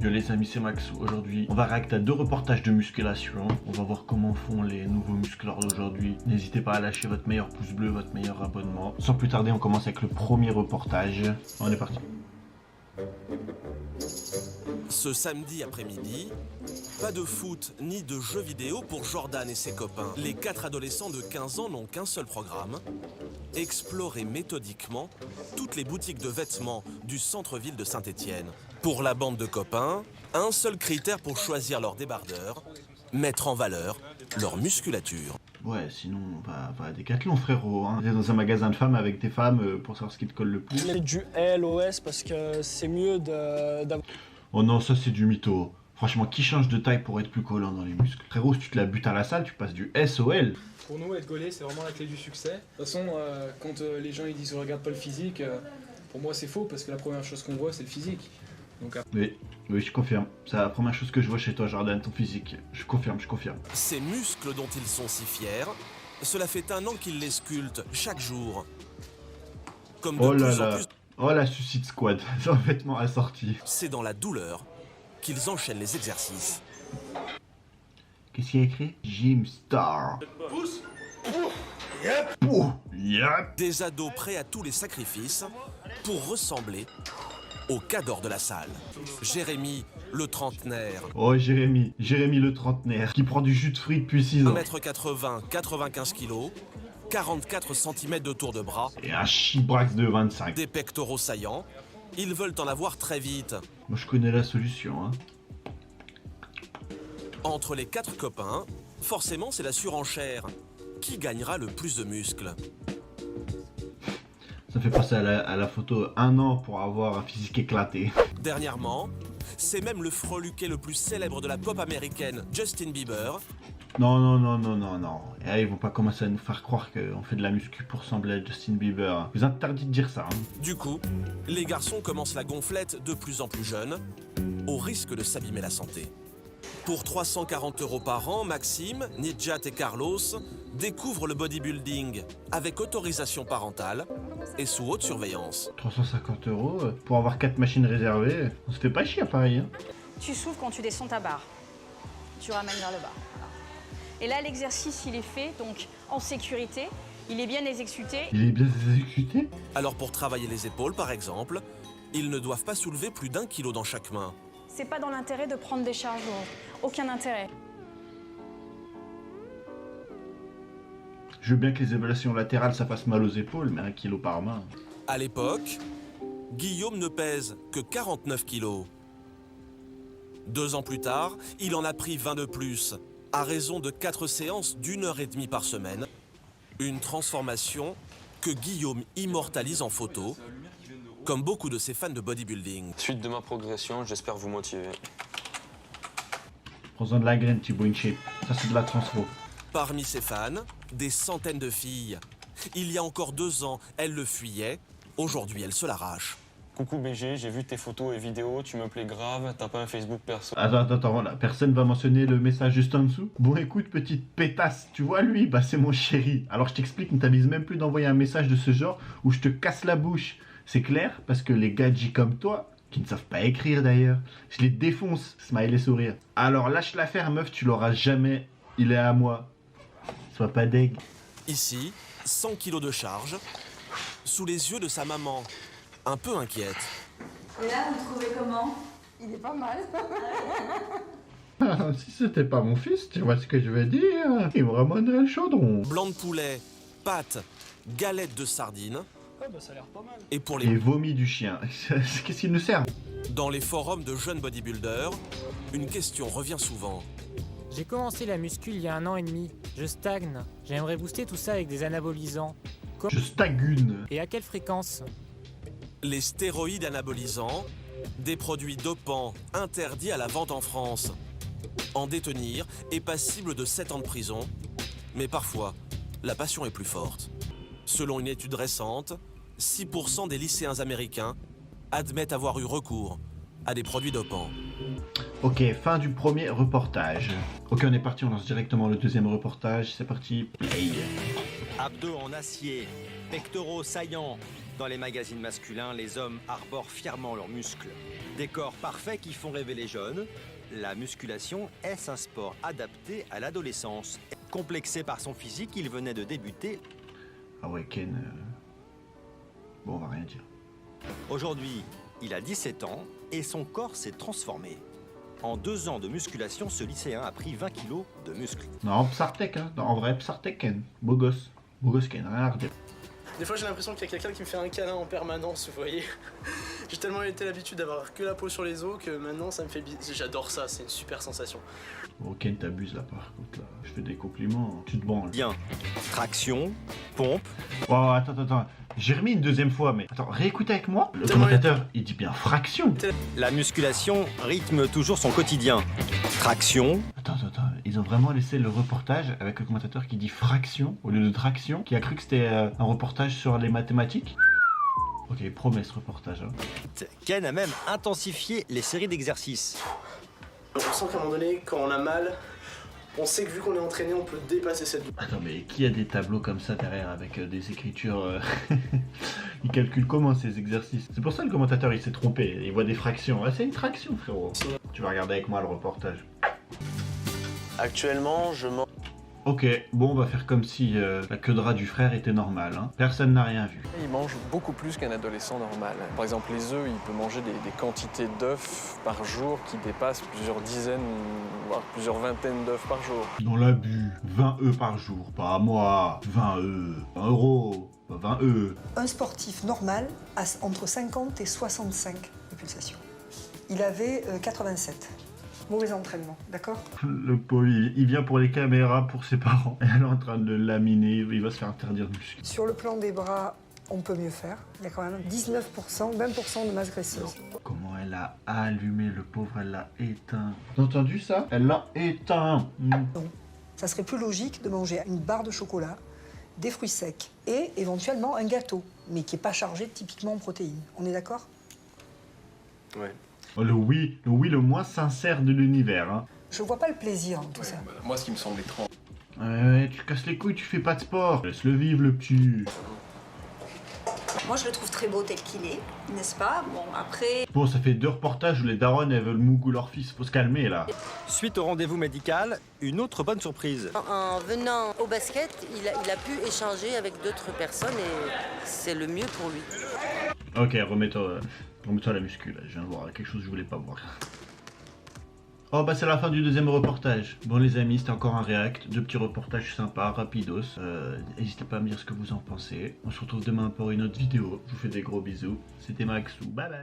Yo les amis, c'est Max. Aujourd'hui, on va réacter à 2 reportages de musculation. On va voir comment font les nouveaux muscleurs d'aujourd'hui. N'hésitez pas à lâcher votre meilleur pouce bleu, votre meilleur abonnement. Sans plus tarder, on commence avec le premier reportage. On est parti. Ce samedi après-midi, pas de foot ni de jeux vidéo pour Jordan et ses copains. Les 4 adolescents de 15 ans n'ont qu'un seul programme: explorer méthodiquement toutes les boutiques de vêtements du centre-ville de Saint-Étienne. Pour la bande de copains, un seul critère pour choisir leur débardeur: mettre en valeur leur musculature. Ouais, sinon, va à Decathlon, frérot. Hein. T'es dans un magasin de femmes avec tes femmes pour savoir ce qui te colle le plus. Je mets du L, OS parce que c'est mieux d'avoir... Oh non, ça c'est du mytho. Franchement, qui change de taille pour être plus collant dans les muscles? Frérot, si tu te la butes à la salle, tu passes du S au L. Pour nous, être gaulé, c'est vraiment la clé du succès. De toute façon, quand les gens ils disent on regarde pas le physique, pour moi c'est faux parce que la première chose qu'on voit c'est le physique. Donc, Oui, je confirme. C'est la première chose que je vois chez toi, Jordan, ton physique. Je confirme. Ces muscles dont ils sont si fiers, cela fait 1 an qu'ils les sculptent chaque jour. Comme de Oh là plus en là. plus, Oh la Suicide Squad, sans vêtements assortis. c'est dans la douleur qu'ils enchaînent les exercices. Qu'est-ce qu'il y a écrit? Gym Star. pousse. Yep. Des ados prêts à tous les sacrifices pour ressembler au cador de la salle. Jérémy, le trentenaire, Oh Jérémy le trentenaire, qui prend du jus de fruits depuis 6 ans. 1m80, 95 kg, 44 cm de tour de bras, Et un chibrax de 25. des pectoraux saillants. Ils veulent en avoir très vite. Moi je connais la solution, hein. Entre les 4 copains, forcément c'est la surenchère. Qui gagnera le plus de muscles? Ça fait penser à la photo 1 an pour avoir un physique éclaté. Dernièrement, c'est même le freluquet le plus célèbre de la pop américaine, Justin Bieber, Non. Et ils vont pas commencer à nous faire croire qu'on fait de la muscu pour ressembler à Justin Bieber. Vous interdit de dire ça, hein. Du coup, les garçons commencent la gonflette de plus en plus jeunes, au risque de s'abîmer la santé. Pour 340 € par an, Maxime, Nidjat et Carlos découvrent le bodybuilding avec autorisation parentale et sous haute surveillance. 350 € pour avoir 4 machines réservées. On se fait pas chier à Paris, hein. Tu souffles quand tu descends ta barre. Tu ramènes vers le bas. Voilà. Et là, l'exercice, il est fait, donc en sécurité. Il est bien exécuté. Il est bien exécuté. Alors pour travailler les épaules, par exemple, ils ne doivent pas soulever plus d'1 kilo dans chaque main. C'est pas dans l'intérêt de prendre des charges lourdes. Aucun intérêt. Je veux bien que les évaluations latérales ça fasse mal aux épaules, mais 1 kilo par main. À l'époque, Guillaume ne pèse que 49 kilos. 2 ans plus tard, il en a pris 20 de plus, à raison de 4 séances d'1h30 par semaine. Une transformation que Guillaume immortalise en photo, comme beaucoup de ses fans de bodybuilding. Suite de ma progression, j'espère vous motiver. Prends-en de la graine, Thibaut InShape. Ça, c'est de la transfo. Parmi ses fans, des centaines de filles. Il y a encore 2 ans, elle le fuyait. Aujourd'hui, elle se l'arrache. Coucou BG, j'ai vu tes photos et vidéos, tu me plais grave, t'as pas un Facebook perso. Attends, voilà. Personne va mentionner le message juste en dessous. Bon, écoute, petite pétasse, tu vois, lui, bah, c'est mon chéri. Alors, je t'explique, ne t'avise même plus d'envoyer un message de ce genre où je te casse la bouche. C'est clair, parce que les gadgets comme toi, qui ne savent pas écrire d'ailleurs, je les défonce, smiley sourire. Alors, lâche l'affaire, meuf, tu l'auras jamais. Il est à moi. Sois pas deg. Ici, 100 kilos de charge, sous les yeux de sa maman, un peu inquiète. Et là, vous le trouvez comment? Il est pas mal. Ah, si c'était pas mon fils, tu vois ce que je veux dire? Il me ramènerait le chaudron. Blanc de poulet, pâtes, galettes de sardines. Ah bah ça a l'air pas mal. Et pour Et les... vomi du chien. Qu'est-ce qu'il nous sert? Dans les forums de jeunes bodybuilders, une question revient souvent. J'ai commencé la muscu il y a 1 an et demi. Je stagne. J'aimerais booster tout ça avec des anabolisants. Je stagune. Et à quelle fréquence? Les stéroïdes anabolisants, des produits dopants interdits à la vente en France. En détenir est passible de 7 ans de prison, mais parfois, la passion est plus forte. Selon une étude récente, 6% des lycéens américains admettent avoir eu recours à des produits dopants. Ok, fin du premier reportage. Ok, on est parti, on lance directement le deuxième reportage. C'est parti, play. Abdos en acier, pectoraux saillants. Dans les magazines masculins, les hommes arborent fièrement leurs muscles. Des corps parfaits qui font rêver les jeunes. La musculation est un sport adapté à l'adolescence. Complexé par son physique, il venait de débuter. Ah ouais, Ken... Bon, on va rien dire. Aujourd'hui, il a 17 ans et son corps s'est transformé. En 2 ans de musculation, ce lycéen a pris 20 kilos de muscles. Non, Psartek, hein. Non, en vrai, Psartek, Ken. Beau gosse. Beau gosse, Ken, rien à redire. Des fois j'ai l'impression qu'il y a quelqu'un qui me fait un câlin en permanence, vous voyez. J'ai tellement été l'habitude d'avoir que la peau sur les os que maintenant ça me fait bizarre. J'adore ça, c'est une super sensation. Oh, Ken, t'abuses là par contre. Là. Je fais des compliments, tu te branles. Bien. Traction, pompe. Oh, attends. J'ai remis une deuxième fois, mais attends, réécoute avec moi. Le commentateur, il dit bien fraction. La musculation rythme toujours son quotidien. Traction. Attends. Ils ont vraiment laissé le reportage avec le commentateur qui dit fraction au lieu de traction, qui a cru que c'était un reportage sur les mathématiques. Ok, promet ce reportage. Hein. Ken a même intensifié les séries d'exercices. On sent qu'à un moment donné, quand on a mal, on sait que vu qu'on est entraîné, on peut dépasser cette douleur. Attends, mais qui a des tableaux comme ça derrière avec des écritures Il calcule comment ces exercices? C'est pour ça que le commentateur il s'est trompé, il voit des fractions. Ah, c'est une fraction, frérot. Tu vas regarder avec moi le reportage. Actuellement, je mange... Ok, bon, on va faire comme si la queue de rat du frère était normale. Hein. Personne n'a rien vu. Il mange beaucoup plus qu'un adolescent normal. Par exemple, les œufs, il peut manger des quantités d'œufs par jour qui dépassent plusieurs dizaines, voire plusieurs vingtaines d'œufs par jour. Dans l'abus, 20 œufs par jour, pas à moi. 20 œufs, 1 euro, pas 20 œufs. Un sportif normal a entre 50 et 65 de pulsations. Il avait 87. Mauvais entraînement, d'accord? Le pauvre, il vient pour les caméras, pour ses parents. Elle est en train de le laminer, il va se faire interdire de muscu. Sur le plan des bras, on peut mieux faire. Il y a quand même 19%, 20% de masse graisseuse. Comment elle a allumé, le pauvre, elle l'a éteint. T'as entendu ça? Elle l'a éteint. Donc, ça serait plus logique de manger une barre de chocolat, des fruits secs et éventuellement un gâteau, mais qui n'est pas chargé typiquement en protéines. On est d'accord? Ouais. Oh, le oui le moins sincère de l'univers. Hein. Je vois pas le plaisir dans tout ça. Bah, moi, ce qui me semble étrange... Ouais, tu casses les couilles, tu fais pas de sport. Laisse-le vivre, le petit. Moi, je le trouve très beau tel qu'il est, n'est-ce pas? Bon, après... Bon, ça fait 2 reportages où les darons, elles veulent mougou leur fils. Faut se calmer, là. Suite au rendez-vous médical, une autre bonne surprise. En venant au basket, il a pu échanger avec d'autres personnes et c'est le mieux pour lui. Ok, remets-toi la muscu, là. Je viens de voir quelque chose que je voulais pas voir. Oh bah c'est la fin du deuxième reportage. Bon les amis, c'était encore un react, 2 petits reportages sympas, rapidos. N'hésitez pas à me dire ce que vous en pensez. On se retrouve demain pour une autre vidéo. Je vous fais des gros bisous. C'était Maxou, bye bye.